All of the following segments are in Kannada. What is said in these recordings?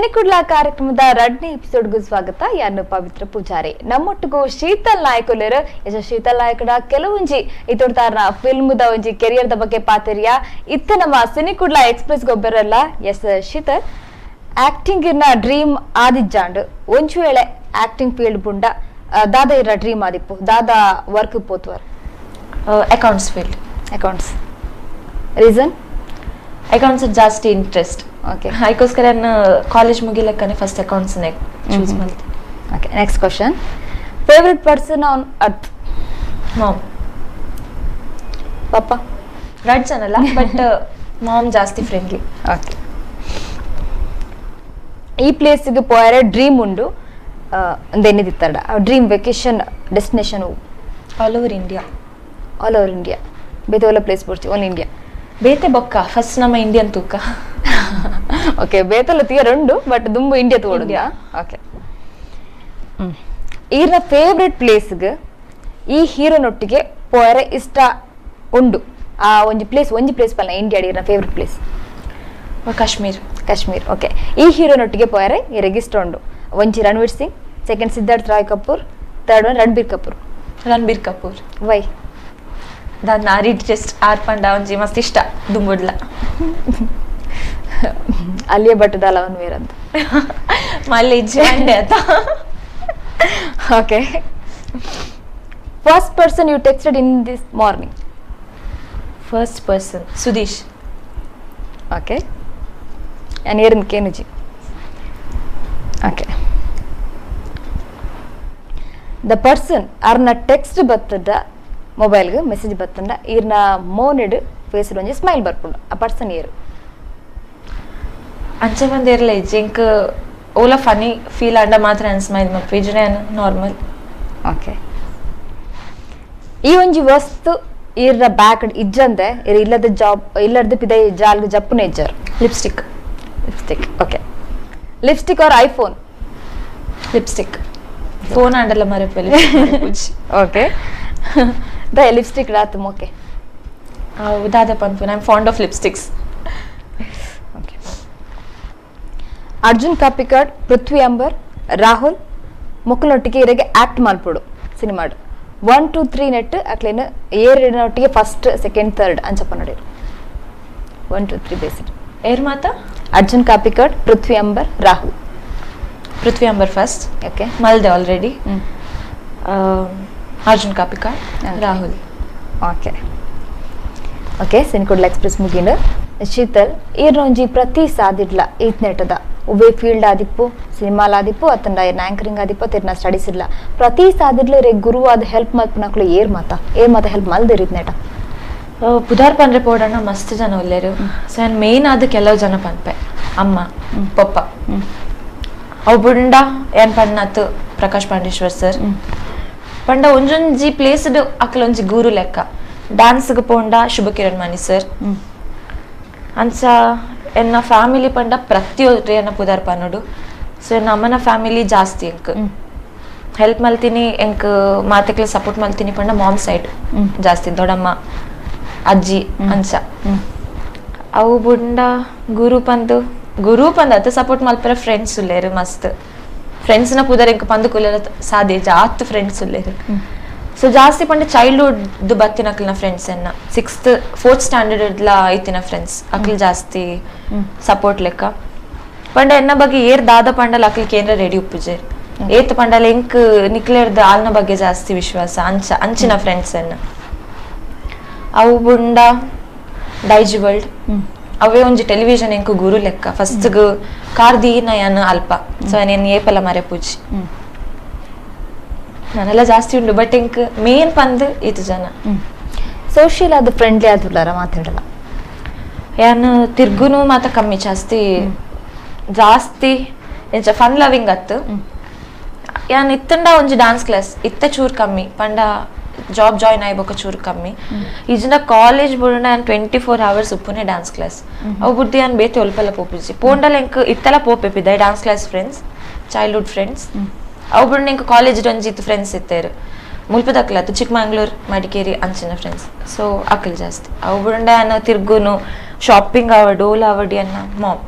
ಸಿನಿಕುಡ್ಲ ಕಾರ್ಯಕ್ರಮದ 2ನೇ ಎಪಿಸೋಡ್ಗೂ ಸ್ವಾಗತ. ಯಾನು ಪವಿತ್ರ ಪೂಜಾರಿ ನಮ್ಮೊಟ್ಟಿಗೂ ಶೀತಲ್ ನಾಯಕುಲೇರು ಶೀತಲ್ ನಾಯಕಡ ಕೆಲವೊಂಜಿ ಇತೊಡ್ತಾರ ಫಿಲ್ಮ್ದ ಒಂಜಿ ಕೆರಿಯರ್ದ ಬಗ್ಗೆ ಪಾತೆರಿಯ ಇತ್ತ ನಮ್ಮ ಸಿನಿಕುಡ್ಲ ಎಕ್ಸ್ಪ್ರೆಸ್ ಗೊಬ್ಬರಲ್ಲ ಎಸ್ ಶೀತಲ್ ಆಕ್ಟಿಂಗ್ ಇನ್ನ ಡ್ರೀಮ್ ಆದಿಜ್ಜಾಂಡ್ ಒಂಚು ವೇಳೆ ಆಕ್ಟಿಂಗ್ ಫೀಲ್ಡ್ ಬುಂಡ ದಾದ ಇರ ಡ್ರೀಮ್ ಆದಿಪ್ಪು ದಾದ ವರ್ಕ್ ಪೋತ್ವರ್ accounts field accounts reason accounts ಜಾಸ್ತಿ ಇಂಟ್ರೆಸ್ಟ್. ಓಕೆ ಅದಕ್ಕೋಸ್ಕರ ನಾನು ಕಾಲೇಜ್ ಮುಗಿಲಕ್ಕನೆ ಫಸ್ಟ್ ಅಕೌಂಟ್ಸ್ ಚೂಸ್ ಮಾಡಿದೆ. Okay next question favourite person on earth mom. ಪಾಪ ರಡ್ಸ್ ಅನ್ನಲ್ಲ ಬಟ್ ಮಾಮ್ ಜಾಸ್ತಿ ಫ್ರೆಂಡ್ಲಿ. ಓಕೆ ಈ ಪ್ಲೇಸ್ಗೆ ಪೋಯರೆ ಡ್ರೀಮ್ ಉಂಡು ಎಂದಿತ್ತಡ dream vacation destination all over India. All over India ಬೇತೆ ಪ್ಲೇಸ್ ಪೋರ್ಚಿ ಓನ್ ಇಂಡಿಯಾ ಬೇತೆ ಬೊಕ್ಕ ಫಸ್ಟ್ ನಮ್ಮ ಇಂಡಿಯನ್ ತೂಕ. ಓಕೆ ಬೇತಲ್ಲ ತೀರ ಉಂಡು ಬಟ್ ದುಂಬು ಇಂಡಿಯಾ ತೋಡಿದ್ಯಾ. ಓಕೆ ಈರ್ನ ಫೇವ್ರೆಟ್ ಪ್ಲೇಸ್ಗೆ ಈ ಹೀರೋನೊಟ್ಟಿಗೆ ಪೋಯರೆ ಇಷ್ಟ ಉಂಡು ಆ ಒಂಜಿ ಪ್ಲೇಸ್ ಪಲ್ಲ ಇಂಡಿಯಾ ಈರ್ನ favourite place Kashmir. Kashmir. Okay ಈ ಹೀರೋನೊಟ್ಟಿಗೆ ಪೋಯರೆ ಇರಗೆ ಇಷ್ಟ ಉಂಡು ಒಂಜಿ Ranveer Singh, second Siddharth Roy Kapur, third one Ranbir Kapoor. Ranbir Kapoor why ದಾನ್ ನಾರಿ ಜಸ್ಟ್ ಆರ್ಪಂಡ ಒಂಜಿ ಮಸ್ತ್ ಇಷ್ಟ ದುಂಬುಡ್ಲ. ಅಲ್ಲಿಯೇ ಬಟ್ಟದಲ್ಲ ಅವನ್ ಬೇರಂತ ಮಲ್ಲಿ ಇಜ್ಜೆ ಆತ. Okay first person you texted in this morning. First person Sudeesh. Okay ನಾನು ಏರಿನ ಕೇನುಜಿ. ಓಕೆ ದ ಪರ್ಸನ್ ಅರ್ನ ಟೆಕ್ಸ್ಟ್ ಬರ್ತದ ಮೊಬೈಲ್ಗೆ ಮೆಸೇಜ್ ಬರ್ತಂಡ ಈರ್ನ ಮೋನೆಡ್ ಫೇಸ್ ಒಂಜಿ ಸ್ಮೈಲ್ ಬರ್ಪುಂಡು ಆ ಪರ್ಸನ್ ಏರು ಅಂಚೆ ಬಂದಿರಲ್ಲ ink Ola Ghani feel and ಮಾತ್ರ ನಾನು ಸ್ಮೈಲ್ ಮಲ್ಪೇಜ್ರೆ ನಾರ್ಮಲ್. ಓಕೆ ಈ ಒಂಜಿ ವಸ್ತು ಈರ್ನ ಬ್ಯಾಕ್ ಇಜ್ಜಂದೆ ಇಲ್ಲದ ಜಾಬ್ ಇಲ್ಲದ ಪಿದೆ ಜಾಲ್ಗೆ ಜಪ್ಪುನೆ ಇಜ್ಜರ್. Lipstick. Lipstick. Okay lipstick or iPhone. Lipstick. Phone ಆಂಡಲ್ಲ ಮರೆಪೆ. ಓಕೆ ದ ಲಿಪ್ಸ್ಟಿಕ್ ರಾತ್ ಓಕೆ ದಾದ ಪಂಪು I am fond of lipsticks. Okay Arjun Kapikad, Prithvi Ambar, Rahul ಮೊಕ್ಕಲೊಟ್ಟಿಗೆ ಇರಗೆ ಆಕ್ಟ್ ಮಾಡ್ಬಿಡು ಸಿನಿಮಾಡು 1 2 3 ನೆಟ್ ಅಕ್ಲೇನು ಏರಿನೊಟ್ಟಿಗೆ ಫಸ್ಟ್ ಸೆಕೆಂಡ್ ಥರ್ಡ್ ಅಂಚಪ್ಪ ನೋಡಿ 1 2 3 ಬೇಸಿಡ್ ಏರ್ ಮಾತಾ ಅರ್ಜುನ್ ಕಾಪಿಕಾಡ್, ಪೃಥ್ವಿ ಅಂಬರ್, ರಾಹುಲ್. ಪೃಥ್ವಿ ಅಂಬರ್ ಫಸ್ಟ್. ಓಕೆ ಮಲ್ದೆ already. Arjun Kapikad, Rahul. Okay okay Sinikudla express ಮುಗಿಂಡು ಶೀತಲ್ ಈರ್ನೊಂಜಿ ಪ್ರತಿ ಸಾದಿಡ್ಲ ಈತ್ ನೆಟದ ಒಬ್ಬೇ ಫೀಲ್ಡ್ ಆದಿಪ್ಪು ಸಿನಿಮಾಲ್ ಆದಿಪ್ಪು ಅತ್ತಂಡ ಏರ್ನ ಆಂಕರಿಂಗ್ ಆದಿಪ್ಪು ತಿರ್ನ ಸ್ಟಡೀಸ್ ಇಲ್ಲ ಪ್ರತಿ ಸಾದಿಡ್ಲ ರೇ ಗುರುವಾದ ಹೆಲ್ಪ್ ಮಲ್ಪನಕ್ಲು ಏರ್ ಮಾತ ಹೆಲ್ಪ್ ಮಲ್ದೆ ರೀತ್ ನೆಟ ಪುದಾರ್ ಪಂಡ್ರೆ ಪೋಡಣ್ಣ ಮಸ್ತ್ ಜನ ಒಲ್ಲೇರು. ಸೊ ನಾನು ಮೇನ್ ಆದ ಕೆಲವು ಜನ ಪನ್ಪೆ ಅಮ್ಮ ಪಪ್ಪ ಅವು ಬುಂಡ ಏನ್ ಪಣ್ಣತ್ತು ಪ್ರಕಾಶ್ ಪಾಂಡೇಶ್ವರ್ ಸರ್ ಪಂಡ ಒಂಜೊಂಜಿ ಪ್ಲೇಸ್ಡ್ ಅಕ್ಲೊಂಜಿ ಗುರು ಲೆಕ್ಕ ಡ್ಯಾನ್ಸ್ಗೆ ಪೋಂಡ ಶುಭ ಕಿರಣ್ ಮಣಿ ಸರ್ ಅಂಚ ಎನ್ನ ಫ್ಯಾಮಿಲಿ ಪಂಡ ಪ್ರತಿಯೊಬ್ಬರು ಏನ ಪುದಾರ್ ಪನ್ನೋಡು. ಸೊ ಎನ್ನ ಅಮ್ಮನ ಫ್ಯಾಮಿಲಿ ಜಾಸ್ತಿ ಎಂಕ್ ಹೆಲ್ಪ್ ಮಲ್ತೀನಿ ಎಂಕ್ ಮಾತೆಕ್ಲೆ ಸಪೋರ್ಟ್ ಮಲ್ತೀನಿ ಪಂಡ ಮಾಮ್ ಸೈಡ್ ಜಾಸ್ತಿ ದೊಡ್ಡಮ್ಮ ಅಜ್ಜಿ ಅಂಚ ಅವು ಬುಂಡ ಗುರು ಪಂದ್ ಅತ್ತ ಸಪೋರ್ಟ್ ಮಲ್ಪರ ಫ್ರೆಂಡ್ಸ್ ಉಲ್ಲೇರು ಮಸ್ತ್ ಫ್ರೆಂಡ್ಸ್ನ ಪುದರ್ ಎಂಕ್ ಪಂದು ಕುಲ್ಲೆರ ಸಾಧ್ಯ ಜಾತ್ ಫ್ರೆಂಡ್ಸ್ ಉಲ್ಲೇರು. ಸೊ ಜಾಸ್ತಿ ಪಂಡ ಚೈಲ್ಡ್ಹುಡ್ ಬತ್ತಿನ ಅಕ್ಲಿನ ಫ್ರೆಂಡ್ಸ್ ಎನ್ನ 6th 4th ಸ್ಟ್ಯಾಂಡರ್ಡ್ ಐತಿನ ಫ್ರೆಂಡ್ಸ್ ಅಕ್ಲಿ ಜಾಸ್ತಿ ಸಪೋರ್ಟ್ ಲೆಕ್ಕ ಪಂಡ ಎನ್ನ ಬಗ್ಗೆ ಏರ್ ದಾದ ಪಂಡಲ್ ಅಕ್ಲಿ ಕೇಂದ್ರ ರೆಡಿ ಉಪ್ಪುಜೆ ಏತ್ ಪಂಡಲ್ ಎಂಕ್ ನಿಕ್ಲೇರ್ದ ಆಲ್ನ ಬಗ್ಗೆ ಜಾಸ್ತಿ ವಿಶ್ವಾಸ ಅಂಚಿನ ಫ್ರೆಂಡ್ಸ್ ಎನ್ನ ಅವು ಬುಂಡ ಡೈಜಿ ವರ್ಲ್ಡ್ ಅವೇ ಒಂಜಿ ಟೆಲಿವಿಷನ್ ಎಂಕ್ ಗುರು ಲೆಕ್ಕ ಫಸ್ಟ್ ಕಾರ್ದೀನ ಯಾನ್ ಅಲ್ಪ ಸೊ ಏನ್ ಏಪಲ ಮರೆ ಪೂಜಿ ನಾನೆಲ್ಲ ಜಾಸ್ತಿ ಉಂಡು ಬಟ್ ಎಂಕ್ ಮೇನ್ ಪಂದ್ ಇದು ಜನ ಸೋಷಿಯಲ್ ಅದು ಫ್ರೆಂಡ್ಲಿ ಆದುಲ್ಲಾರ ಮಾತಾಡಲ್ಲ ಯಾನ್ ತಿರ್ಗುನು ಮಾತ ಕಮ್ಮಿ ಜಾಸ್ತಿ ಎಂಚ ಫನ್ ಲವಿಂಗ್ ಅತ್ತು ಯಾನ್ ಇತ್ತಂಡ ಒಂಜಿ ಡಾನ್ಸ್ ಕ್ಲಾಸ್ ಇತ್ತ ಚೂರ್ ಕಮ್ಮಿ ಪಂಡ ಜಾಬ್ ಜಾಯಿನ್ ಆಯ್ಬೇಕ ಚೂರ್ ಕಮ್ಮಿ ಈಜಿನ ಕಾಲೇಜ್ ಬುಡ 24 hours ಉಪ್ಪುನೆ ಡಾನ್ಸ್ ಕ್ಲಾಸ್ ಅವು ಬುದ್ಧಿ ಯಾನ್ ಬೇತೆ ಒಲ್ಪಲ್ಲ ಪೋಪಿಜಿ ಪೋಂಡಲ್ ಎಂಕ್ ಇತ್ತಲ ಪೋಪೆಪಿದ್ದೆ dance class friends childhood friends ಅವು ಬುಡ ಎಂಕ್ ಕಾಲೇಜ್ ಒಂಜಿತ್ತು ಫ್ರೆಂಡ್ಸ್ ಇತ್ತೇರು ಮುಲ್ಪದಕ್ಲತ್ತು ಚಿಕ್ಕಮಂಗ್ಳೂರ್ ಮಡಿಕೇರಿ ಅಂಚಿನ ಫ್ರೆಂಡ್ಸ್ ಸೊ ಅಕ್ಲ್ ಜಾಸ್ತಿ ಅವು ಬುಡ ತಿರ್ಗುನು ಶಾಪಿಂಗ್ ಆವಡ್ ಓಲ್ ಆವಡಿ ಅನ್ನ ಮಾಮ್.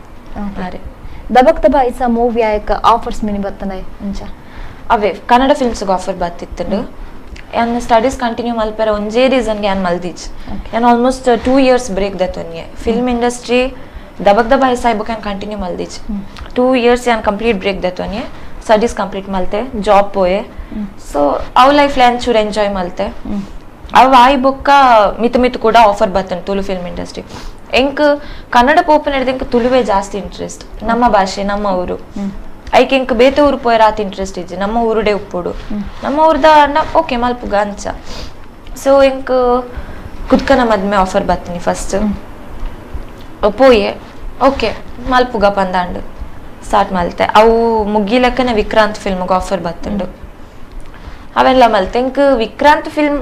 ದಬಕ್ ದಬ ಐಸ ಮೂವಿ ಆಯಕ ಆಫರ್ಸ್ ಮಿನಿ ಬತ್ತಂದ ಇಂಚ ಅವೇ ಕನ್ನಡ ಫಿಲ್ಮ್ಸ್ಗೆ ಆಫರ್ ಬತ್ತಿತ್ತು ಯಾನ್ ಸ್ಟಡೀಸ್ ಕಂಟಿನ್ಯೂ ಮಲ್ಪೆರ ಒಂಜೇ ರೀಸನ್ಗೆ ಯಾನ್ ಮಲ್ದೀಜ್ ಯಾನ್ ಆಲ್ಮೋಸ್ಟ್ 2 years ಬ್ರೇಕ್ ದತ್ತೊನ್ಗೆ ಫಿಲ್ಮ್ ಇಂಡಸ್ಟ್ರಿ ದಬಕ್ ದಬ ಐಸ ಐಬಕ್ ಯಾನ್ ಕಂಟಿನ್ಯೂ ಮಲ್ದೀಜ್ 2 years ಯಾನ್ ಕಂಪ್ಲೀಟ್ ಬ್ರೇಕ್ ದತ್ತೊನ್ಗೆ ಸ್ಟಡೀಸ್ ಕಂಪ್ಲೀಟ್ ಮಲ್ತೆ ಜಾಬ್ ಪೋಯೆ ಸೊ ಅವ್ ಲೈಫ್ ಲ್ಯಾನ್ ಚೂರ್ ಎಂಜಾಯ್ ಮಲ್ತೆ ಅವ್ ಆಯ್ ಬೊಕ್ಕ ಮಿತ್ ಕೂಡ ಆಫರ್ ಬತ್ತನ್ ತುಳು ಫಿಲ್ಮ್ ಇಂಡಸ್ಟ್ರಿ ಎಂಕ್ ಕನ್ನಡ ಪೋಪನ್ ಹಿಡಿದು ಎಂಕ್ ತುಳುವೇ ಜಾಸ್ತಿ ಇಂಟ್ರೆಸ್ಟ್ ನಮ್ಮ ಭಾಷೆ ನಮ್ಮ ಊರು ಐಕ್ ಎಂಕ್ ಬೇತೆ ಊರು ಪೋಯ್ ರಾತ್ ಇಂಟ್ರೆಸ್ಟ್ ಇಜ್ಜಿ ನಮ್ಮ ಊರುಡೆ ಉಪ್ಪುಡು ನಮ್ಮ ಊರ್ದ ಓಕೆ ಮಲ್ಪುಗ ಅಂಚ ಸೊ ಎಂಕ್ ಕುದ್ಕನ ಮದ್ಮೆ ಆಫರ್ ಬತ್ತನಿ ಫಸ್ಟ್ ಪೋಯೆ ಓಕೆ ಮಲ್ಪುಗ ಪಂದಾಂಡು ಸ್ಟಾರ್ಟ್ ಮಲ್ತೆ ಅವು ಮುಗಿಲಕ್ಕನ ವಿಕ್ರಾಂತ್ ಫಿಲ್ಮ್ಗೆ ಆಫರ್ ಬತ್ತುಂಡು ಅವೆಲ್ಲ ಮಲ್ತೆ ಎಂಕ್ ವಿಕ್ರಾಂತ್ ಫಿಲ್ಮ್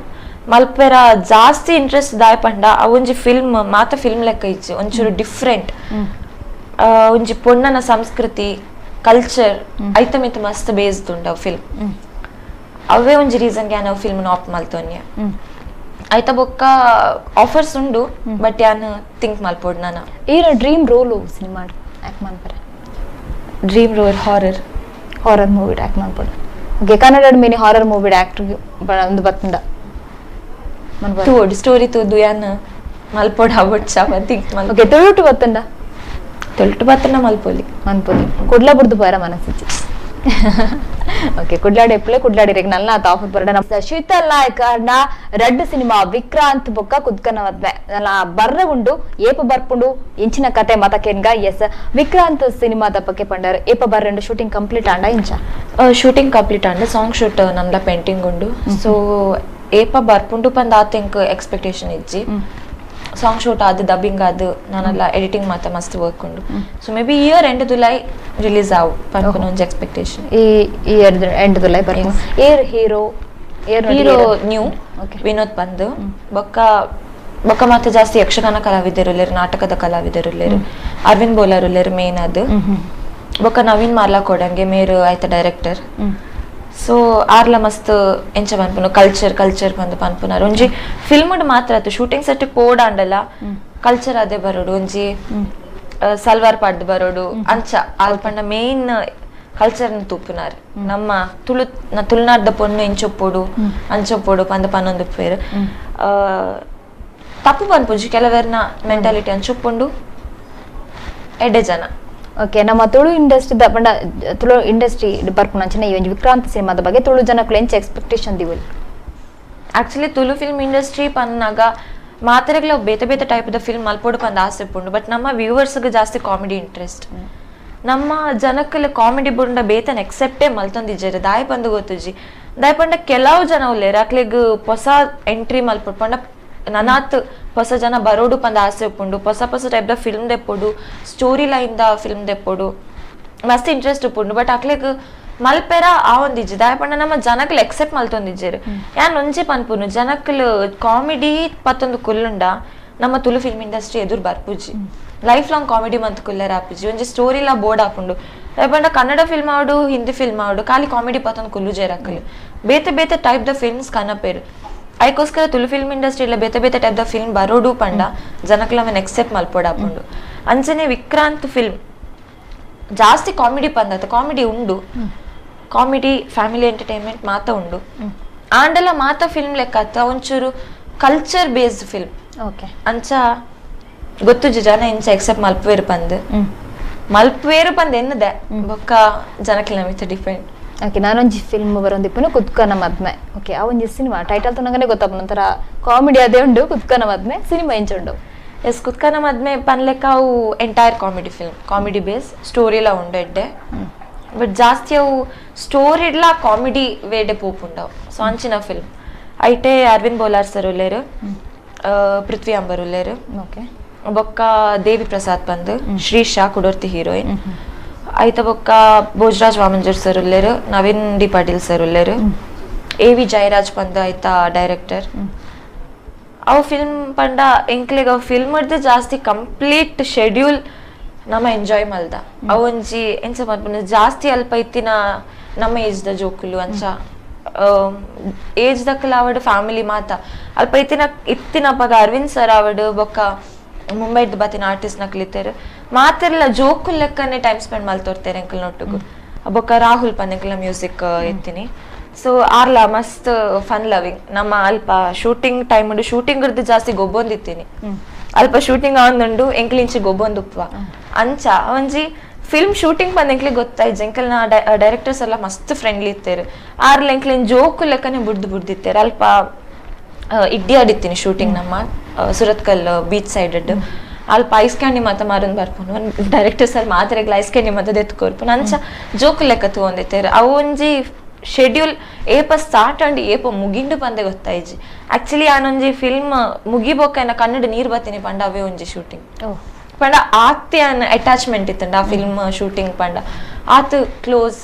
ಮಲ್ಪೆರ ಜಾಸ್ತಿ ಇಂಟ್ರೆಸ್ಟ್ ದಾಯ್ ಪಂಡ ಅವೊಂಜಿ ಫಿಲ್ಮ್ ಮಾತ ಫಿಲ್ಮ್ ಲೆಕ್ಕ ಇಜ್ಜಿ ಒಂಚೂರು ಡಿಫ್ರೆಂಟ್ ಒಂಜಿ ಪೊಣ್ಣನ ಸಂಸ್ಕೃತಿ ಕಲ್ಚರ್ ಐತ ಮಿತ್ ಮಸ್ತ್ ಬೇಸ್ಡ್ ಉಂಡು ಫಿಲ್ಮ್ ಅವೇ ಒಂಜಿ ರೀಸನ್ಗೆ ನಾವು ಫಿಲ್ಮ್ ಆಪ್ಟ್ ಮಲ್ತೋನ್ಯ ಐತ ಬೊಕ್ಕ ಆಫರ್ಸ್ ಉಂಡು ಬಟ್ ಯಾನ್ ಥಿಂಕ್ ಮಲ್ಪೋಡ್ ನಾನು ಏನ ಡ್ರೀಮ್ ರೋಲ್ ಸಿನಿಮಾ ಆಕ್ಟ್ ಮಾಡ್ತಾರೆ dream role horror movie act ಮಾಡ್ಬೋದು okay Kannada mini horror movie act ಒಂದು ಬತ್ತಂಡ ತೂಡ್ ಸ್ಟೋರಿ ತೂದು ಯಾನ್ ಮಲ್ಪೋಡ್ ಅವಟ್ಸ ಥಿಂಕ್ ಮಲ್ ಓಕೆ ತೊಳುಟು ಬತ್ತಂಡ ತೊಲ್ಟು ಬತ್ತನ ಮಲ್ಪೋಲಿ ಮನ್ಪೋಲಿ ಕುಡ್ಲ ಬುಡ್ದು ಪೋಯರ ಮನಸ್ಸಿಚ್ಚಿ ಓಕೆ ಕುಡ್ಲಾಡಿ ಎಪ್ಪಲೆ ಕುಡ್ಲಾಡಿ ರೇಗ್ ನಲ್ಲ ಆತ ಆಫರ್ ಬರಡ ನಮ್ಮ ಶೀತಲ್ ನಾಯಕ ರಡ್ಡು ಸಿನಿಮಾ ವಿಕ್ರಾಂತ್ ಬೊಕ್ಕ ಕುದ್ಕನ ಮದ್ವೆ ನಲ್ಲ ಬರ್ರೆ ಉಂಡು ಏಪ ಬರ್ಪುಂಡು ಇಂಚಿನ ಕತೆ ಮತಕೆನ್ಗ ಎಸ್ ವಿಕ್ರಾಂತ್ ಸಿನಿಮಾದ ಬಗ್ಗೆ ಪಂಡರ್ ಏಪ ಬರ್ರೆಂಡು ಶೂಟಿಂಗ್ ಕಂಪ್ಲೀಟ್ ಆಂಡ ಇಂಚ ಶೂಟಿಂಗ್ ಕಂಪ್ಲೀಟ್ ಆಂಡ ಸಾಂಗ್ ಶೂಟ್ ನಮ್ಲ ಪೆಂಟಿಂಗ್ ಉಂಡು ಸೊ ಏಪ ಬರ್ಪುಂಡು ಪಂದ್ ಆತೆಂಕ್ ಎಕ್ಸ್ಪೆಕ್ಟೇಷನ್ ಇಜ್ಜಿ ಸಾಂಗ್ ಶೂಟ್ ಆದ್ ಡಬ್ಬಿಂಗ್ ಆದ್ ನಾನೆಲ್ಲ ಎಡಿಟಿಂಗ್ ಮಾತ ಮಸ್ತ್ ವರ್ಕ್ ಉಂಡು so maybe year end July release ಆವು ಪನ್ಪುನ ಒಂಜಿ ಎಕ್ಸ್ಪೆಕ್ಟೇಷನ್ ಈ ಇಯರ್ ಎಂಡ್ ಜುಲೈ ಬರ್ಪುನು ಏರ್ ಹೀರೋ ನ್ಯೂ ವಿನೋದ್ ಪಂದ್ ಬೊಕ್ಕ ಮಾತ ಜಾಸ್ತಿ ಯಕ್ಷಗಾನ ಕಲಾವಿದರುಲ್ಲೇರು ನಾಟಕದ ಕಲಾವಿದರುಲ್ಲೇರು ಅರವಿಂದ್ ಬೋಲರ್ ಉಲ್ಲೇರು ಮೇನ್ ಅದು ಬೊಕ್ಕ ನವೀನ್ ಮಾರ್ಲಾ ಕೊಡಂಗೆ ಮೇರು ಆಯ್ತ ಡೈರೆಕ್ಟರ್ ಸೊ ಆರ್ಲ ಮಸ್ತ್ ಎಂಚ ಪನ್ಪುನು ಕಲ್ಚರ್ ಬಂದು ಪನ್ಪುನಾರು ಒಂಜಿ ಫಿಲ್ಮ್ ಮಾತ್ರ ಆಯ್ತು ಶೂಟಿಂಗ್ ಸೆಟ್ ಪೋಡಾಂಡಲ್ಲ ಕಲ್ಚರ್ ಅದೇ ಬರೋಡು ಒಂಜಿ ಸಲ್ವಾರ್ ಪಾಡ್ದು ಬರೋಡು ಅಂಚ ಆಲ್ಪಂಡ ಮೇನ್ ಕಲ್ಚರ್ ತೂಪುನಾರು ನಮ್ಮ ತುಳುನಾಡ್ದ ಪೊಣ್ಣು ಎಂಚೊಪ್ಪೋಡು ಅಂಚೊಪ್ಪೋಡು ಪಂದ ಪನ್ನೊಂದು ಪೇರು ತಪ್ಪು ಪನ್ಪುಂಜಿ ಕೆಲವೆರ್ನ ಮೆಂಟಾಲಿಟಿ ಅಂಚೊಪ್ಪುಂಡು ಎಡ್ಡೆ ಜನ ಓಕೆ ನಮ್ಮ ತುಳು ಇಂಡಸ್ಟ್ರಿ ಬರ್ಪುನ ಅಂಚನೆ ಈ ಒಂಜಿ ವಿಕ್ರಾಂತ್ ಸಿನಿಮಾದ ಬಗ್ಗೆ ತುಳು ಜನಕ್ಕಳು ಎಂಚ ಎಕ್ಸ್ಪೆಕ್ಟೇಷನ್ ದಿವಲ್ ಆಕ್ಚುಲಿ ತುಳು ಫಿಲ್ಮ್ ಇಂಡಸ್ಟ್ರಿ ಪನ್ನಾಗ ಮಾತ್ರೆಗ್ಲ ಬೇತೆ ಬೇತೆ ಟೈಪ್ ದ ಫಿಲ್ಮ್ ಮಲ್ಪೋಡು ಪಂದ ಆಸೆ ಪುಂಡು ಬಟ್ ನಮ್ಮ ವ್ಯೂವರ್ಸ್ಗೆ ಜಾಸ್ತಿ ಕಾಮಿಡಿ ಇಂಟ್ರೆಸ್ಟ್ ನಮ್ಮ ಜನಕ್ಕಲ್ಲ ಕಾಮಿಡಿ ಬುಂಡ ಬೇತನ ಎಕ್ಸೆಪ್ಟೇ ಮಲ್ತೊಂದಿಜ್ಜೇರು ದಾಯ್ ಪಂದು ಗೊತ್ತುಜಿ ದಾಯ್ ಪಂಡ ಕೆಲವು ಜನ ಉಲ್ಲೇರು ಅಕ್ಲೆಗ್ ಹೊಸ ಎಂಟ್ರಿ ಮಲ್ಪೊಡು ಪಂಡ ನನಾತ್ ಹೊಸ ಜನ ಬರೋಡು ಪಂದ ಆಸೆ ಉಪ್ಪುಂಡು ಹೊಸ ಟೈಪ್ ದ ಫಿಲ್ಮ್ ದೆಪ್ಪೋಡು ಸ್ಟೋರಿ ಲೈನ್ ದ ಫಿಲ್ಮ್ ದೆಪ್ಪೋಡು ಮಸ್ತ್ ಇಂಟ್ರೆಸ್ಟ್ ಉಪ್ಪುಂಡು ಬಟ್ ಅಕ್ಲೆಗ್ ಮಲ್ಪೆರ ಆ ಒಂದಿಜ್ಜಿ ದಾಯ ಪಂಡ ನಮ್ಮ ಜನಕ್ಲು ಎಕ್ಸೆಪ್ಟ್ ಮಲ್ತೊಂದಿಜ್ಜೇರು ಯಾನ್ ಒಂಜಿ ಪನ್ಪುನು ಜನಕ್ಲು ಕಾಮಿಡಿ ಪತ್ತೊಂದು ಕುಲ್ಲುಂಡ ನಮ್ಮ ತುಳು ಫಿಲ್ಮ್ ಇಂಡಸ್ಟ್ರಿ ಎದುರು ಬರ್ಪುಜಿ ಲೈಫ್ ಲಾಂಗ್ ಕಾಮಿಡಿ ಮಂತ್ ಕುಲ್ಲರ್ ಆಪುಜಿ ಒಂಜಿ ಸ್ಟೋರಿ ಲ ಬೋರ್ಡ್ ಹಾಪುಂಡು ದಾಯ ಪಂಡ ಕನ್ನಡ ಫಿಲ್ಮ್ ಆಡು ಹಿಂದಿ ಫಿಲ್ಮ್ ಆಡು ಖಾಲಿ ಕಾಮಿಡಿ ಪತ್ತೊಂದು ಕುಲ್ಲು ಜೇರಕ್ಲು ಬೇತೆ ಬೇತೆ ಟೈಪ್ ದ ಫಿಲ್ಮ್ಸ್ ಕನಪೇರು ಅದಕ್ಕೋಸ್ಕರ ತುಳು ಫಿಲ್ಮ್ ಇಂಡಸ್ಟ್ರಿ ಬೇತೆ ಬೇತೆ ಟೈಪ್ ದ ಫಿಲ್ಮ್ ಬರೋಡು ಪಂಡ ಜನಕ್ಲ ಅವನ್ ಎಕ್ಸೆಪ್ಟ್ ಮಲ್ಪೋಡಾಪುಂಡು ಅಂಚನೆ ವಿಕ್ರಾಂತ್ ಫಿಲ್ಮ್ ಜಾಸ್ತಿ ಕಾಮಿಡಿ ಪಂದತ ಕಾಮಿಡಿ ಉಂಡು ಕಾಮಿಡಿ ಫ್ಯಾಮಿಲಿ ಎಂಟರ್ಟೈನ್ಮೆಂಟ್ ಮಾತ ಉಂಡು ಆಂಡಲ ಮಾತ ಫಿಲ್ಮ್ ಲೆಕ್ಕ ಒಂಚೂರು ಕಲ್ಚರ್ ಬೇಸ್ಡ್ ಫಿಲ್ಮ್ ಓಕೆ ಅಂಚ ಗೊತ್ತುಜಿ ಜನ ಇಂಚ ಎಕ್ಸೆಪ್ಟ್ ಮಲ್ಪವೇರು ಪಂದ್ ಎನ್ನದೆ ಬೊಕ್ಕ ಜನಕ್ಲ ನಮಿತ ಡಿಫೆಂಡ್ ಓಕೆ ನಾನೊಂಜಿ ಫಿಲ್ಮ್ ಬರೋಂದಿಪ್ಪನು ಕುದ್ಕನ ಮದ್ಮೆ ಓಕೆ ಆ ಒಂಜಿ ಸಿನಿಮಾ ಟೈಟಲ್ ತನಗನೆ ಗೊತ್ತಾಪ ನಂತರ ಕಾಮಿಡಿ ಅದೇ ಉಂಡು ಕುದ್ಕನ ಮದ್ಮೆ ಸಿನಿಮಾ ಎಂಚ ಉಂಡು ಎಸ್ ಕುದ್ಕನ ಮದ್ಮೆ ಪನ್ಲೆಕ್ಕ ಅವು entire comedy film comedy base ಸ್ಟೋರಿಲ ಉಂಡು ಎಡ್ಡೆ ಬಟ್ ಜಾಸ್ತಿ ಅವು ಸ್ಟೋರಿಡ್ಲ ಕಾಮಿಡಿ ವೇಡೆ ಪೋಪುಂಡವು ಸೊ ಅಂಚಿನ ಫಿಲ್ಮ್ ಐಟೆ ಅರವಿಂದ್ ಬೋಲಾರ್ ಸರ್ ಉಲ್ಲೇರು ಪೃಥ್ವಿ ಅಂಬರ್ ಉಲ್ಲೇರು ಓಕೆ ಬೊಕ್ಕ ದೇವಿ ಪ್ರಸಾದ್ ಪಂದ್ ಶ್ರೀಶಾ ಕುಡೋರ್ತಿ ಹೀರೋಯಿನ್ ಐತ ಬೊಕ್ಕ ಭೋಜರಾಜ್ ವಾಮಂಜರ್ ಸರ್ ಉಲ್ಲೇರು ನವೀನ್ ಡಿ ಪಾಟೀಲ್ ಸರ್ ಉಲ್ಲೇರು AV ಜಯರಾಜ್ ಪಂದ್ ಐತ ಡೈರೆಕ್ಟರ್ ಅವು ಫಿಲ್ಮ್ ಪಂಡ ಎಂಕ್ಲೆಗ್ ಅವು ಫಿಲ್ಮ್ ಜಾಸ್ತಿ ಕಂಪ್ಲೀಟ್ ಶೆಡ್ಯೂಲ್ ನಮ್ಮ ಎಂಜಾಯ್ ಮಲ್ದ ಅವೊಂಜಿ ಎಂಚ ಮಲ್ಪುನ ಜಾಸ್ತಿ ಅಲ್ಪ ಇತ್ತಿನ ನಮ್ಮ ಏಜ್ ದ ಜೋಕುಲು ಅಂಚ ಏಜ್ ದಕ್ಕಲ ಅವಡ್ ಫ್ಯಾಮಿಲಿ ಮಾತ ಅಲ್ಪ ಇತ್ತಿನ ಪಗ ಅರವಿಂದ್ ಸರ್ ಅವಡ್ ಬೊಕ್ಕ ಮುಂಬೈದ ಬತ್ತಿನ ಆರ್ಟಿಸ್ಟ್ ನಕ್ಲಿತ್ತೇರು ಮಾತೆಲ್ಲ ಜೋಕು ಲೆಕ್ಕನೆ ಟೈಮ್ ಸ್ಪೆಂಡ್ ಮಲ್ತೋರ್ತೇರೆ ಎಂಕಲ್ ನೊಟ್ಟುಗು ಬೊಕ್ಕ ರಾಹುಲ್ ಪನ್ನೆಕ್ಲ ಮ್ಯೂಸಿಕ್ ಎತ್ತೀನಿ ಸೊ ಆರ್ಲ ಮಸ್ತ್ ಫನ್ ಲವಿಂಗ್ ನಮ್ಮ ಅಲ್ಪ ಶೂಟಿಂಗ್ ಟೈಮ್ ಉಂಡು ಶೂಟಿಂಗ್ ಇರ್ದು ಜಾಸ್ತಿ ಗೊಬ್ಬೊಂದಿತ್ತೀನಿ ಅಲ್ಪ ಶೂಟಿಂಗ್ ಆಂದುಂಡು ಎಂಕ್ಲಿಂಚಿ ಗೊಬ್ಬೊಂದುಪ್ಪ ಅಂಚ ಒಂಜಿ ಫಿಲ್ಮ್ ಶೂಟಿಂಗ್ ಬಂದ ಎಂಕ್ಲಿ ಗೊತ್ತಾಯ್ತು ಎಂಕಲ್ನ ಡೈರೆಕ್ಟರ್ಸ್ ಎಲ್ಲ ಮಸ್ತ್ ಫ್ರೆಂಡ್ಲಿ ಇತ್ತೇರು ಆರ್ಲ ಎಂಕ್ಲಿನ್ ಜೋಕು ಲೆಕ್ಕನೆ ಬುಡ್ದಿತ್ತೇರು ಅಲ್ಪ ಇಡ್ಡಿ ಆಡಿತ್ತೀನಿ ಶೂಟಿಂಗ್ ನಮ್ಮ ಸುರತ್ಕಲ್ ಬೀಚ್ ಸೈಡ್ ಅಲ್ಪ ಐಸ್ ಕ್ಯಾಂಡಿ ಮಾತ ಮಾರನ್ ಬರ್ಪುನು ಡೈರೆಕ್ಟರ್ ಸರ್ ಮಾತ್ರೆಗ್ಲ ಐಸ್ ಕ್ಯಾಂಡಿ ಮಾತ ಎತ್ಕೊರ್ಪುನು ಅಂಚ ಜೋಕು ಲೆಕ್ಕ ತಗೊಂಡಿತ್ತೇರು ಅವು ಒಂಜಿ ಶೆಡ್ಯೂಲ್ ಏಪ ಸ್ಟಾರ್ಟ್ ಅಂಡ್ ಏಪ ಮುಗಿಂಡು ಬಂದೆ ಗೊತ್ತಾಯ್ಜಿ ಆಕ್ಚುಲಿ ಆನೊಂಜಿ ಫಿಲ್ಮ್ ಮುಗಿಬೋಕ ಕನ್ನಡ ನೀರ್ ಬತ್ತೀನಿ ಪಂಡ ಅವೇ ಒಂಜಿ ಶೂಟಿಂಗ್ ಪಂಡ ಆತಿ ಅಟ್ಯಾಚ್ಮೆಂಟ್ ಇತ್ತಂಡ ಆ ಫಿಲ್ಮ್ ಶೂಟಿಂಗ್ ಪಂಡ ಆತ್ ಕ್ಲೋಸ್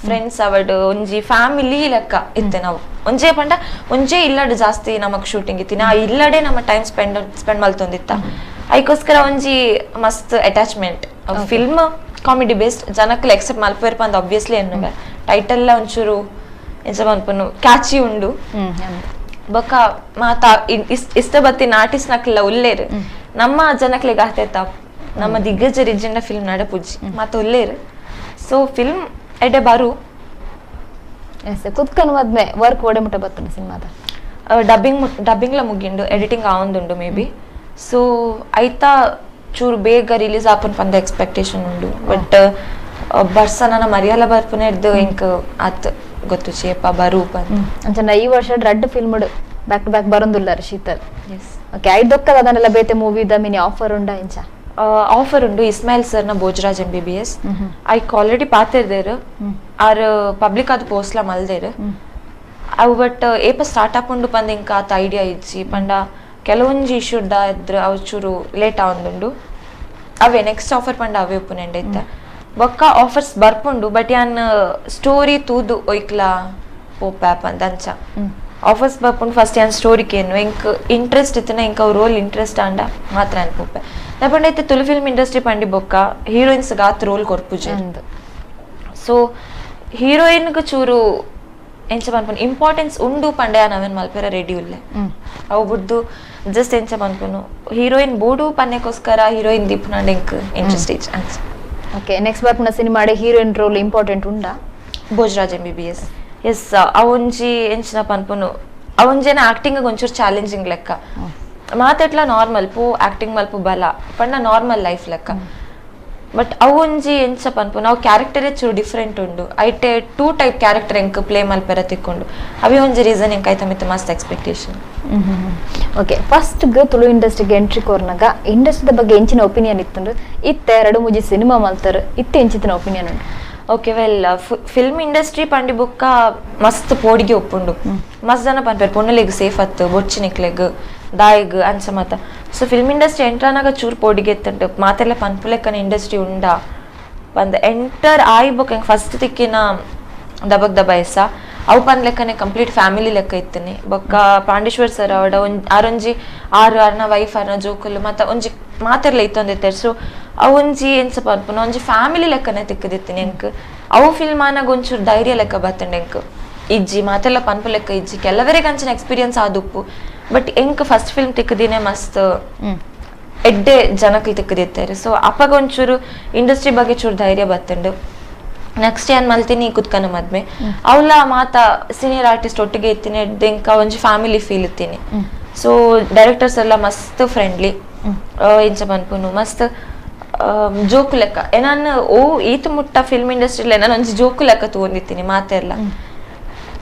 ಫ್ರೆಂಡ್ಸ್ ಅವಡ್ ಒಂಜಿ ಫ್ಯಾಮಿಲಿ ಲೆಕ್ಕ ಇತ್ತೆ ನಾವು ಒಂಜೇ ಪಂಡ ಒಂಜೇ ಇಲ್ಲಡ್ ಜಾಸ್ತಿ ನಮಕ್ ಶೂಟಿಂಗ್ ಇತ್ತೀನಿ ಆ ಇಲ್ಲಡೆ ನಮ್ಮ ಟೈಮ್ ಸ್ಪೆಂಡ್ ಮಲ್ತೊಂದಿತ್ತ ಅದಕ್ಕೋಸ್ಕರ ಒಂಜಿ ಮಸ್ತ್ ಅಟ್ಯಾಚ್ಮೆಂಟ್ ಫಿಲ್ಮ್ ಕಾಮಿಡಿ ಬೇಸ್ಡ್ ಜನಕ್ಕೆಲ್ಲ ಎಕ್ಸೆಪ್ಟ್ ಮಲ್ಪೇರ್ ಪಂದ್ ಆಬ್ವಿಯಸ್ಲಿ ಎನ್ನುವೆ ಟೈಟಲ್ ಒಂಚೂರು ಎಂಚ ಮಲ್ಪನು ಕ್ಯಾಚಿ ಉಂಡು ಬೊಕ್ಕ ಮಾತ ಇಷ್ಟ ಬತ್ತಿನ ಆರ್ಟಿಸ್ಟ್ ನಕ್ಲೆಲ್ಲ ಉಲ್ಲೇರು ನಮ್ಮ ಜನಕ್ಲೆಗ್ ಆತೇತ ನಮ್ಮ ದಿಗ್ಗಜ ರಿಜಿಂಡ ಫಿಲ್ಮ್ ನಡ ಪುಜ್ಜಿ ಮಾತ ಉಲ್ಲೇರು ಸೊ ಫಿಲ್ಮ್ ಎಡೆ ಬರು ಕುತ್ಕನ್ ಮದ್ಮೆ ವರ್ಕ್ ಒಡೆ ಮುಟ್ಟ ಬರ್ತದೆ ಸಿನಿಮಾದ ಡಬ್ಬಿಂಗ್ಲ ಮುಗಿಂಡು ಎಡಿಟಿಂಗ್ ಆವೊಂದುಂಡು ಮೇ ಬಿ ಸೊ ಐತಾ ಚೂರು ಬೇಗ ರಿಲೀಸ್ ಆಪನ್ ಪಂದ ಎಕ್ಸ್ಪೆಕ್ಟೇಷನ್ ಉಂಡು ಬಟ್ ಬರ್ಸನ ಮರಿಯಲ್ಲ ಬರ್ಪುನ ಇರ್ದು ಇಂಕ್ ಆತ್ ಗೊತ್ತು ಚೇಪ ಬರು ಅಂಚನ ಈ ವರ್ಷ ರಡ್ ಫಿಲ್ಮ್ ಬ್ಯಾಕ್ ಟು ಬ್ಯಾಕ್ ಬರೊಂದುಲ್ಲಾರ ಶೀತಲ್ ಓಕೆ ಐದೊಕ್ಕದ ಅದನ್ನೆಲ್ಲ ಬೇತೆ ಮೂವಿದ ಮಿನಿ ಆಫರ್ ಉಂಡ ಇಂಚ ಆಫರ್ ಉಂಡು ಇಸ್ಮಾಯಿಲ್ ಸರ್ನ ಭೋಜರಾಜ್ MBBS ಐಕ್ ಆಲ್ರೆಡಿ ಪಾತಿರ್ದೇರು ಆರ್ ಪಬ್ಲಿಕ್ ಆದ ಪೋಸ್ಟ್ಲ ಮಲ್ದೇರು ಅವು ಬಟ್ ಏಪ ಸ್ಟಾರ್ಟ್ ಆಪುಂಡು ಪಂದ ಇಂಕ ಆತ ಐಡಿಯಾ ಇಜ್ಜಿ ಪಂಡ ಕೆಲವೊಂಜಿ ಇಶ್ಯೂಡ್ಡ ಇದ್ರ ಅವು ಚೂರು ಲೇಟ್ ಆವೊಂದುಂಡು ಅವೇ ನೆಕ್ಸ್ಟ್ ಆಫರ್ ಪಂಡ ಅವೇ ಉಪ್ಪುನೆಂಡ ಇತ್ತ ಬೊಕ್ಕ ಆಫರ್ಸ್ ಬರ್ಪುಂಡು ಬಟ್ ಯಾನ್ ಸ್ಟೋರಿ ತೂದು ಒಯ್ಕ್ಲ ಪೋಪ್ಯಾಪ್ ಅಂತ ಅಂಚ ಆಫರ್ಸ್ ಬರ್ಪುಂಡು ಫಸ್ಟ್ ಯಾನ್ ಸ್ಟೋರಿಕೇನು ಎಂಕ್ ಇಂಟ್ರೆಸ್ಟ್ ಇತ್ತನ ಎಂಕ್ ಅವ್ ರೋಲ್ ಇಂಟ್ರೆಸ್ಟ್ ಆಂಡ ಮಾತ್ರ ಅನ್ ಪೋಪೆ ದಾಪಂಡ ಐತೆ ತುಳು ಫಿಲ್ಮ್ ಇಂಡಸ್ಟ್ರಿ ಪಂಡಿ ಬೊಕ್ಕ ಹೀರೋಯಿನ್ಸ್ ಗಾತ್ ರೋಲ್ ಕೊರ್ಪುಜೆ ಸೊ ಹೀರೋಯಿನ್ಗ್ ಚೂರು ಎಂಚ ಪನ್ಪುನು ಇಂಪಾರ್ಟೆನ್ಸ್ ಉಂಡು ಪಂಡೆ ನಾವೇನ್ ಮಲ್ಪೆರ ರೆಡಿ ಉಲ್ಲೆ ಅವು ಬುಡ್ದು ಜಸ್ಟ್ ಎಂಚ ಪನ್ಪುನು ಹೀರೋಯಿನ್ ಬೋಡು ಪನ್ನೆಗೋಸ್ಕರ ಹೀರೋಯಿನ್ ದೀಪನಾಂಡ್ ಎಂಕ್ ಇಂಟ್ರೆಸ್ಟ್ ಇಚ್ ಅನ್ಸ ಓಕೆ ನೆಕ್ಸ್ಟ್ ಬರ್ಪುನ ಸಿನಿಮಾಡೆ ಹೀರೋಯಿನ್ ರೋಲ್ ಇಂಪಾರ್ಟೆಂಟ್ ಉಂಡಾ ಭೋಜರಾಜ್ MBBS ಎಸ್ ಅವೊಂಜಿ ಎಂಚಿನ ಪನ್ಪುನು ಅವೊಂಜೇನ ಆಕ್ಟಿಂಗ್ ಒಂಚೂರು ಚಾಲೆಂಜಿಂಗ್ ಲೆಕ್ಕ ಮಾತೆಟ್ಲ ನಾರ್ಮಲ್ ಪೋ ಆಕ್ಟಿಂಗ್ ಮಲ್ಪು ಬಲ ಪಂಡ ನಾರ್ಮಲ್ ಲೈಫ್ ಲೆಕ್ಕ ಬಟ್ ಅವೊಂಜಿ ಎಂಚ ಪನ್ಪು ನಾವು ಕ್ಯಾರೆಕ್ಟರೇ ಚೂರು ಡಿಫ್ರೆಂಟ್ ಉಂಡು ಐಟೆ 2 ಟೈಪ್ ಕ್ಯಾರೆಕ್ಟರ್ ಎಂಕ್ ಪ್ಲೇ ಮಲ್ಪೆರ ತಿಕ್ಕೊಂಡು ಅವೇ ಒಂಜಿ ರೀಸನ್ ಎಂಕ್ ಐತ ಮಿತ್ತ ಮಸ್ತ್ ಎಕ್ಸ್ಪೆಕ್ಟೇಷನ್ ಓಕೆ ಫಸ್ಟ್ ತುಳು ಇಂಡಸ್ಟ್ರಿಗೆ ಎಂಟ್ರಿ ಕೋರ್ನಾಗ ಇಂಡಸ್ಟ್ರಿದ ಬಗ್ಗೆ ಎಂಚಿನ ಒಪಿನಿಯನ್ ಇತ್ತಂದ್ರೆ ಇತ್ತೆ ಎರಡು ಮುಜಿ ಸಿನಿಮಾ ಮಲ್ತಾರ ಇತ್ತೆ ಎಂಚಿನ ಒಪಿನಿಯನ್ ಉಂಟು ಓಕೆ ವೆಲ್ ಫಿಲ್ಮ್ ಇಂಡಸ್ಟ್ರಿ ಪಂಡಿ ಬುಕ್ಕ ಮಸ್ತ್ ಪೋಡಿಗೆ ಒಪ್ಪುಂಡು ಮಸ್ತ್ ಜನ ಪನ್ಪೇರ್ ಪೊಣ್ಣಲೆಗ್ ಸೇಫ್ ಅತ್ತು ಬೊಚ್ಚಿನಿಕ್ಲೆಗ್ ದಾಯಿಗ್ ಅಂಚ ಮಾತ ಸೊ ಫಿಲ್ಮ್ ಇಂಡಸ್ಟ್ರಿ ಎಂಟ್ರಾನಾಗ ಚೂರ್ ಪೋಡಿಗೆ ಎತ್ತಂಡು ಮಾತೆಲ್ಲ ಪನ್ಪುಲೆಕ್ಕನ ಇಂಡಸ್ಟ್ರಿ ಉಂಡ ಬಂದ ಎಂಟರ್ ಆಯ್ ಬುಕ್ ಫಸ್ಟ್ ತಿಕ್ಕಿನ ದಬ ಎಸ ಅವು ಪನ್ಲೆಕ್ಕನೆ ಕಂಪ್ಲೀಟ್ ಫ್ಯಾಮಿಲಿ ಲೆಕ್ಕ ಇತ್ತನಿ ಬೊಕ್ಕ ಪಾಂಡೇಶ್ವರ್ ಸರ್ ಅವಡ ಆರೊಂಜಿ ಆರ್ನ ವೈಫ್ ಆರ್ನ ಜೋಕುಲು ಮತ್ತ ಒಂಜಿ ಮಾತೆರ್ಲ ಇತ್ತೊಂದಿತ್ತೇರ್ ಸೊ ಅವೊಂಜಿ ಎಂಚ ಪನ್ಪುನ ಒಂಜಿ ಫ್ಯಾಮಿಲಿ ಲೆಕ್ಕನೆ ತಿಕ್ಕದಿತ್ತೀನಿ ಎಂಕ್ ಅವು ಫಿಲ್ಮ್ ಆನಾಗ ಒಂಚೂರು ಧೈರ್ಯ ಲೆಕ್ಕ ಬತ್ತಂಡೆ ಎಂಕ್ ಇಜ್ಜಿ ಮಾತೆಲ್ಲ ಪನ್ಪು ಲೆಕ್ಕ ಇಜ್ಜಿ ಕೆಲವರಿಗೆ ಅಂಚಿನ ಎಕ್ಸ್ಪೀರಿಯನ್ಸ್ ಆದುಪ್ಪು ಬಟ್ ಎಂಕ್ ಫಸ್ಟ್ ಫಿಲ್ಮ್ ತಿಕ್ಕದಿನೇ ಮಸ್ತ್ ಎಡ್ಡೆ ಜನಕ್ಕೆ ತಿಕ್ಕದಿತ್ತೇರಿ ಸೊ ಅಪ್ಪಗ ಒಂಚೂರು ಇಂಡಸ್ಟ್ರಿ ಬಗ್ಗೆ ಚೂರು ಧೈರ್ಯ ಬತ್ತಂಡು ನೆಕ್ಸ್ಟ್ ಏನ್ ಮಲ್ತೀನಿ ಕುತ್ಕನ ಮದ್ಮೆ ಅವಳ ಮಾತ ಸೀನಿಯರ್ ಆರ್ಟಿಸ್ಟ್ ಒಟ್ಟಿಗೆ ಇತ್ತೀನಿ ಎಂಕ ಒಂಜಿ ಫ್ಯಾಮಿಲಿ ಫೀಲ್ ಇತ್ತೀನಿ ಸೊ ಡೈರೆಕ್ಟರ್ಸ್ ಎಲ್ಲ ಮಸ್ತ್ ಫ್ರೆಂಡ್ಲಿ ಇಂಚ ಪನ್ಪುನು ಮಸ್ತ್ ಜೋಕು ಲೆಕ್ಕ ನಾನು ಈತ ಮುಟ್ಟ ಫಿಲ್ಮ್ ಇಂಡಸ್ಟ್ರಿಲಿ ನಾನು ಒಂಜಿ ಜೋಕು ಲೆಕ್ಕ ತಗೊಂಡಿತ್ತೀನಿ ಮಾತೆಲ್ಲ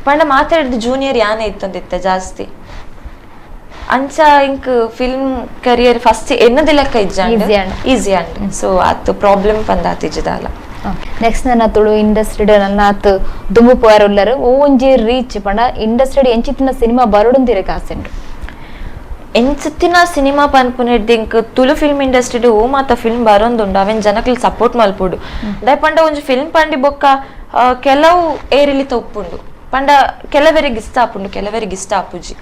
ಪಂಡ ಮಾತಾಡಿದ ಜೂನಿಯರ್ ಯಾನೇ ಇತ್ತಂದಿತ್ತೆ ಜಾಸ್ತಿ ಅಂಚ ಇಂಕ್ ಫಿಲ್ಮ್ ಕರಿಯರ್ ಫಸ್ಟ್ ಎನ್ನದ ಲೆಕ್ಕ ಈಸಿ ಅಂಡ್ ಸೊ ಅತ್ತು ಪ್ರಾಬ್ಲಮ್ ಪಂದಾತಿಜದಲ್ಲ ನೆಕ್ಸ್ಟ್ ನನ್ನ ತುಳು ಇಂಡಸ್ಟ್ರಿ ನನ್ನ ಆತ್ ದುಂಬು ಪೋಯಾರುಲ್ಲರು ಒಂಜಿ ರೀಚ್ ಪಂಡ ಇಂಡಸ್ಟ್ರಿ ಎಂಚಿತ್ತಿನ ಸಿನಿಮಾ ಬರೋಡುಂದಿರೆ ಕಾಸೆಂಡ್ರು ಎಂಚಿತ್ತಿನ ಸಿನಿಮಾ ಪನ್ಪುನಿರ್ದಿಂಕ್ ತುಳು ಫಿಲ್ಮ್ ಇಂಡಸ್ಟ್ರಿ ಓ ಮಾತ ಫಿಲ್ಮ್ ಬರೋಂದುಂಡು ಅವೆನ್ ಜನಕ್ಲಿ ಸಪೋರ್ಟ್ ಮಲ್ಪುಡು ದಯಪಂಡ ಒಂಜಿ ಫಿಲ್ಮ್ ಪಂಡಿ ಬೊಕ್ಕ ಕೆಲವು ಏರಿಲಿ ತಪ್ಪುಂಡು ಪಂಡ ಕೆಲವರಿಗೆ ಇಷ್ಟ ಆಪುಂಡು ಕೆಲವರಿಗೆ ಇಷ್ಟ ಆಪುಜಿ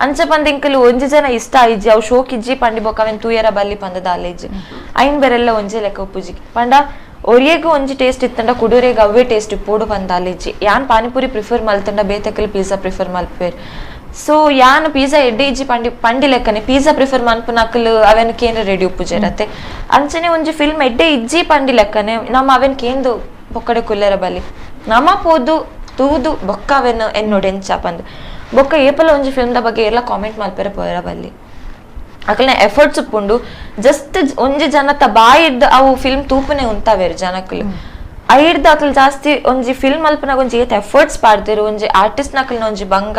ಅಂಚ ಪಂದ ಇಂಕಲು ಒಂಜಿ ಜನ ಇಷ್ಟ ಆಯ್ಜಿ ಅವು ಶೋಕ್ ಇಜ್ಜಿ ಪಂಡಿ ಬೊಕ್ಕ ಅವೆನ್ ತೂಯರ ಬಲ್ಲಿ ಪಂದದ ಅಲ್ಲೇಜಿ ಐನ್ ಬೇರೆಲ್ಲ ಒಂಜಿ ಲೆಕ್ಕ ಉಪ್ಪುಜಿ ಪಂಡ ಒರಿಯೇಗೂ ಒಂಜಿ ಟೇಸ್ಟ್ ಇತ್ತಂಡ ಕುಡೂರೆಗ್ ಅವೇ ಟೇಸ್ಟ್ ಇಪ್ಪೋಡು ಪಂದ ಅಲ್ಲೇಜಿ ಯಾನ್ ಪಾನಿಪುರಿ ಪ್ರಿಫರ್ ಮಲ್ತಂಡ ಬೇತಕಲ್ ಪಿಜ್ಜಾ ಪ್ರಿಫರ್ ಮಲ್ಪೇರ್ ಸೊ ಯಾನು ಪಿಜ್ಜಾ ಎಡ್ಡೆ ಇಜ್ಜಿ ಪಂಡಿ ಲೆಕ್ಕನೆ ಪಿಜ್ಜಾ ಪ್ರಿಫರ್ ಮನ್ಪುನಕಲ್ ಅವೆನ್ ಕೇಂದ್ರ ರೆಡಿ ಉಪ್ಪುಜೆರತ್ತೆ ಅಂಚನೆ ಒಂಜಿ ಫಿಲ್ಮ್ ಎಡ್ಡೆ ಇಜ್ಜಿ ಪಂಡಿ ಲೆಕ್ಕನೆ ನಮ್ಮ ಅವೆನ್ ಕೇಂದು ಬೊಕ್ಕಡೆ ಕುಲ್ಲೆರ ಬಲ್ಲಿ ನಮ ಪೋದು ತೂದು ಬೊಕ್ಕ ಅವೆನ್ ಎನ್ನೋಡು ಎಂಚ ಪಂದ್ ಬೊಕ್ಕ ಏಪಲ ಒಂಜಿ ಫಿಲ್ಮ್ದ ಬಗ್ಗೆ ಎಲ್ಲ ಕಾಮೆಂಟ್ ಮಲ್ಪೆರ ಪೋಯರ ಬಲ್ಲಿ ಅಕಲ್ನ ಎಫರ್ಟ್ಸ್ ಉಪ್ಪುಂಡು ಜಸ್ಟ್ ಒಂಜಿ ಜನತ ಬಾಯಿಡ್ದ ಅವು ಫಿಲ್ಮ್ ತೂಪನೆ ಉಂತಾವೇರು ಜನಕ್ಕಲು ಐಡ್ದ ಅಕಲ್ ಜಾಸ್ತಿ ಒಂಜಿ ಫಿಲ್ಮ್ ಅಲ್ಪನಾಗ ಒಂಜಿ ಏತ್ ಎಫರ್ಟ್ಸ್ ಪಾಡ್ದೇರು ಒಂಜಿ ಆರ್ಟಿಸ್ಟ್ ನಕಲ್ನ ಒಂಜಿ ಬಂಗ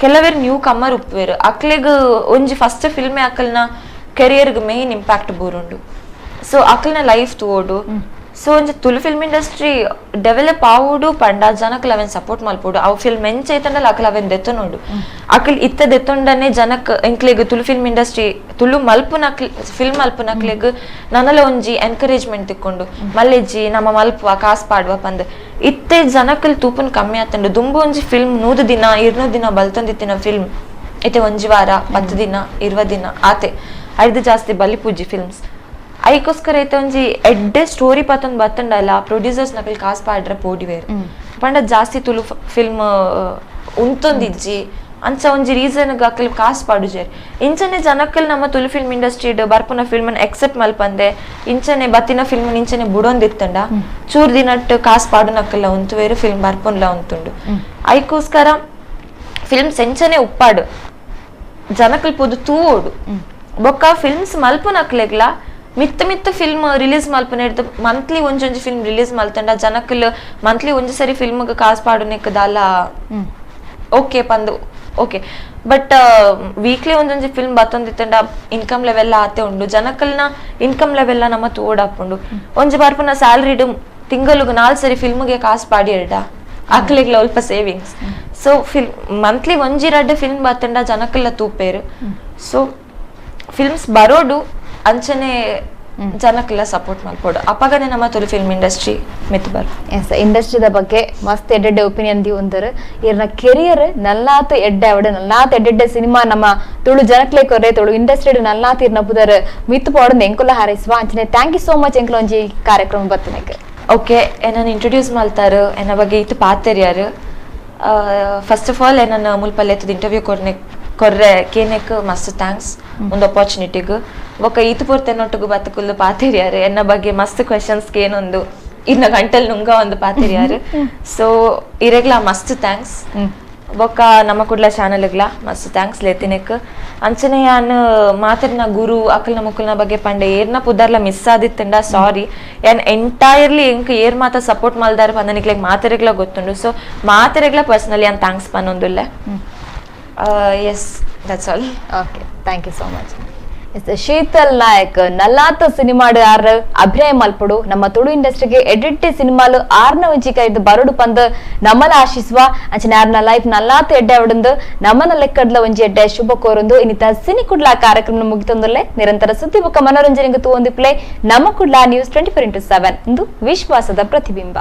ಕೆಲವೇರು ನ್ಯೂ ಕಮ್ಮರ್ ಉಪ್ಪುವೆರು ಅಕ್ಲೆಗ್ ಒಂಜಿ ಫಸ್ಟ್ ಫಿಲ್ಮೇ ಅಕಲ್ನ ಕೆರಿಯರ್ಗ್ ಮೇನ್ ಇಂಪ್ಯಾಕ್ಟ್ ಬೂರುಂಡು ಸೊ ಅಕಲ್ನ ಲೈಫ್ ತೂವೋಡು ಸೊ ಒಂಜಿ ತುಳು ಫಿಲ್ಮ್ ಇಂಡಸ್ಟ್ರಿ ಡೆವಲಪ್ ಆವುಡು ಪಂಡ ಜನಕ್ಲ ಅವೆನ್ ಸಪೋರ್ಟ್ ಮಲ್ಪೋಡು ಅವು ಫಿಲ್ಮ್ ಎಂಚೈತಂಡಲ್ಲ ಅಕಲ್ ಅವೆನ್ ದೆತ್ತನೋಡು ಅಕಲ್ ಇತ್ತ ದೆತ್ತೊಂಡನೆ ಜನಕ್ ಎಂಕ್ಲೆಗ್ ತುಳು ಫಿಲ್ಮ್ ಇಂಡಸ್ಟ್ರಿ ತುಳು ಮಲ್ಪುನಕ್ಲೆ ಫಿಲ್ಮ್ ಮಲ್ಪುನಕ್ಲೆಗ್ ನನಲ ಒಂಜಿ ಎನ್ಕರೇಜ್ಮೆಂಟ್ ತಿಕ್ಕೊಂಡು ಮಲ್ಲೆಜ್ಜಿ ನಮ್ಮ ಮಲ್ಪುವ ಕಾಸ್ ಪಾಡುವ ಪಂದ್ ಇತ್ತೆ ಜನಕ್ಕಲ್ ತೂಪನ್ ಕಮ್ಮಿ ಆತಂಡು ದುಂಬು ಒಂಜಿ ಫಿಲ್ಮ್ 100 ದಿನ 200 ದಿನ ಬಲ್ತೊಂದಿತ್ತಿನ ಫಿಲ್ಮ್ ಇತ್ತೆ ಒಂಜಿ ವಾರ 10 ದಿನ 20 ದಿನ ಆತೆ ಐದು ಜಾಸ್ತಿ ಬಲಿ ಪೂಜಿ ಫಿಲ್ಮ್ಸ್ ಐಕೋಸ್ಕರ ಐತೆ ಒಂಜಿ ಎಡ್ಡೆ ಸ್ಟೋರಿ ಪತ್ತೊಂದು ಬತ್ತಂಡಲ್ಲ ಪ್ರೊಡ್ಯೂಸರ್ಸ್ ನಕಲ್ ಕಾಸ್ ಪಾಡ್ರೆ ಪೋಡಿವೇರು ಪಂಡ ಜಾಸ್ತಿ ತುಳು ಫಿಲ್ಮ್ ಉಂತೊಂದಿಜ್ಜಿ ಅಂಚ ಒಂಜಿ ರೀಸನ್ ಅಕಲ್ ಕಾಸ್ ಪಾಡುಜೇರ್ ಇಂಚನೆ ಜನಕ್ಕಲ್ ನಮ್ಮ ತುಳು ಫಿಲ್ಮ್ ಇಂಡಸ್ಟ್ರಿ ಬರ್ಪುನ ಫಿಲ್ಮ್ ಎಕ್ಸೆಪ್ಟ್ ಮಲ್ಪಂದೆ ಇಂಚನೆ ಬತ್ತಿನ ಫಿಲ್ಮ್ ಇಂಚನೆ ಬುಡೊಂದಿತ್ತಂಡ ಚೂರ್ ದಿನಟ್ ಕಾಸ್ ಪಾಡುನಕ್ಕಲ್ಲ ಉಂತುವೇರು ಫಿಲ್ಮ್ ಬರ್ಪುನ್ಲ ಉಂತುಂಡು ಐಕೋಸ್ಕರ ಫಿಲ್ಮ್ಸ್ ಎಂಚನೆ ಉಪ್ಪಾಡು ಜನಕ್ಕಲ್ ಪೋದು ತೂವೋಡು ಬೊಕ್ಕ ಫಿಲ್ಮ್ಸ್ ಮಲ್ಪುನಕ್ಲೆಗ್ಲ ಮಿತ್ತ ಫಿಲ್ಮ್ ರಿಲೀಸ್ ಮಲ್ಪನೆ ಇಡ್ದು ಮಂತ್ಲಿ ಒಂಜೊಂಜಿ ಫಿಲ್ಮ್ ರಿಲೀಸ್ ಮಲ್ತಂಡ ಜನಕ್ಕಲ್ ಮಂತ್ಲಿ ಒಂಜಿ ಸರಿ ಫಿಲ್ಮ್ ಕಾಸ್ ಪಾಡುನೆಕ್ಕದಲ್ಲ ಓಕೆ ಪಂದು ಓಕೆ ಬಟ್ ವೀಕ್ಲಿ ಒಂದೊಂಜಿ ಫಿಲ್ಮ್ ಬತ್ತೊಂದಿತ್ತಂಡ ಇನ್ಕಮ್ ಲೆವೆಲ್ ಆತೆ ಉಂಡು ಜನಕ್ಕಲ್ನ ಇನ್ಕಮ್ ಲೆವೆಲ್ ನಮ್ಮ ತೋಡಾಪುಂಡು ಒಂಜಿ ಬರ್ಪುನ ಸ್ಯಾಲ್ರಿಡ್ ತಿಂಗಳಿಗೆ 4 ಸರಿ ಫಿಲ್ಮ್ಗೆ ಕಾಸ್ ಪಾಡಿ ಇರ್ಡ ಅಕ್ಲೆಗ್ಲ ಅಲ್ಪ ಸೇವಿಂಗ್ಸ್ ಸೊ ಮಂತ್ಲಿ ಒಂಜಿ 2 ಫಿಲ್ಮ್ ಬತ್ತಂಡ ಜನಕ್ಕಲ್ಲ ತೂಪೇರು ಸೊ ಫಿಲ್ಮ್ಸ್ ಬರೋಡು ಅಂಚನೆ ಜನಕ್ಕೆಲ್ಲ ಸಪೋರ್ಟ್ ಮಾಡ್ಕೊಡು ಅಪ್ಪಗನೆ ನಮ್ಮ ತುಳು ಫಿಲ್ಮ್ ಇಂಡಸ್ಟ್ರಿ ಮಿತ್ ಬರ್ ಎಸ್ ಇಂಡಸ್ಟ್ರಿದ ಬಗ್ಗೆ ಮಸ್ತ್ ಎಡ್ಡೆಡ್ಡೆ ಒಪಿನಿಯನ್ ದಿ ಒಂದರ್ ಇರ್ನ ಕೆರಿಯರ್ ನಲ್ಲಾತ ಎಡ್ಡೆ ಅವಡೆ ನಲ್ಲಾತ ಎಡ್ಡೆಡ್ಡೆ ಸಿನಿಮಾ ನಮ್ಮ ತುಳು ಜನಕ್ಲೆ ಕೊರೆ ತುಳು ಇಂಡಸ್ಟ್ರಿ ನಲ್ಲಾತ ಇರ್ನ ಪುದರ್ ಮಿತ್ ಪಾಡೊಂದು ಎಂಕುಲ ಹಾರೈಸುವ ಅಂಚನೆ ಥ್ಯಾಂಕ್ ಯು ಸೋ ಮಚ್ ಎಂಕುಲ ಒಂಜಿ ಕಾರ್ಯಕ್ರಮ ಬತ್ತನಕ್ಕೆ ಓಕೆ ಏನನ್ನು ಇಂಟ್ರೊಡ್ಯೂಸ್ ಮಾಡ್ತಾರು ಎನ್ನ ಬಗ್ಗೆ ಇತ್ತು ಪಾತೆರ್ಯಾರು ಫಸ್ಟ್ ಆಫ್ ಆಲ್ ಏನನ್ನು ಮುಲ್ಪಲ್ಲೆ ಇಂಟರ್ವ್ಯೂ ಕೊರ್ರೆ ಕೇನೆಕ್ ಮಸ್ತ್ ಥ್ಯಾಂಕ್ಸ್ ಒಂದು ಅಪಾರ್ಚುನಿಟಿಗೂ ಬೊಕ್ಕ ಈತು ಪೂರ್ತೆನೊಟ್ಟಿಗೂ ಬತ್ತಕುಲ್ಲು ಪಾತೆರ್ಯಾರು ಎನ್ನ ಬಗ್ಗೆ ಮಸ್ತ್ ಕ್ವೆಶನ್ಸ್ಗೆ ಏನೊಂದು ಇನ್ನ ಗಂಟಲ್ ನುಂಗ ಒಂದು ಪಾತೆರ್ಯಾರು ಸೊ ಇರೆಗ್ಲ ಮಸ್ತ್ ಥ್ಯಾಂಕ್ಸ್ ಬೊಕ್ಕ ನಮ್ಮ ಕುಡ್ಲ ಚಾನಲ್ಗ್ಲ ಮಸ್ತ್ ಥ್ಯಾಂಕ್ಸ್ ಲೇತಿನೆಕ್ ಅಂಚನೆ ಯಾನ್ ಮಾತರಿನ ಗುರು ಅಕಲ್ನ ಮುಕ್ಕಲ್ನ ಬಗ್ಗೆ ಪಂಡೆ ಏರ್ನ ಪುದರ್ಲ ಮಿಸ್ ಆದಿತ್ತಂಡ ಸಾರಿ ಯಾನ್ ಎಂಟೈರ್ಲಿ ಎಂಕ್ ಏರ್ ಮಾತ ಸಪೋರ್ಟ್ ಮಲ್ದಾರ ಪಂದನಿಕ್ಲೆಗ್ ಮಾತೆರೆಗ್ಲ ಗೊತ್ತುಂಡು ಸೊ ಮಾತೆರೆಗ್ಲ ಪರ್ಸನಲಿ ಯಾನ್ ಥ್ಯಾಂಕ್ಸ್ ಪನ್ನೊಂದುಲ್ಲೆ yes that's all okay thank you so much Sheetal Nayak ನಲ್ಲಾತ ಸಿನಿಮಾಡು ಆರ್ ಅಭಿನಯ ಮಲ್ಪಡು ನಮ್ಮ ತುಳು ಇಂಡಸ್ಟ್ರಿಗೆ ಎಡ್ಡೆಡ್ಡೆ ಸಿನಿಮಾಲು ಆರ್ನ ಒಂಜಿಕ ಇದು ಬರೋಡು ಪಂದ್ ನಮ್ಮಲ ಆಶಿಸುವ ಅಂಚನೆ ಆರ್ನ ಲೈಫ್ ನಲ್ಲಾತ ಎಡ್ಡೆ ಅವಡಂದು ನಮ್ಮನ ಲೆಕ್ಕಡ್ಲ ಒಂಜಿ ಎಡ್ಡೆ ಶುಭ ಕೋರೊಂದು ಇನ್ನಿತ ಸಿನಿ ಕುಡ್ಲ ಕಾರ್ಯಕ್ರಮ ಮುಗಿತೊಂದುಲ್ಲೆ ನಿರಂತರ ಸುದ್ದಿ ಬೊಕ್ಕ ಮನೋರಂಜನೆಗೆ ತೂವೊಂದಿಪ್ಲೆ ನಮ್ಮ ಕುಡ್ಲ ನ್ಯೂಸ್ 24x7 ಇಂದು ವಿಶ್ವಾಸದ ಪ್ರತಿಬಿಂಬ.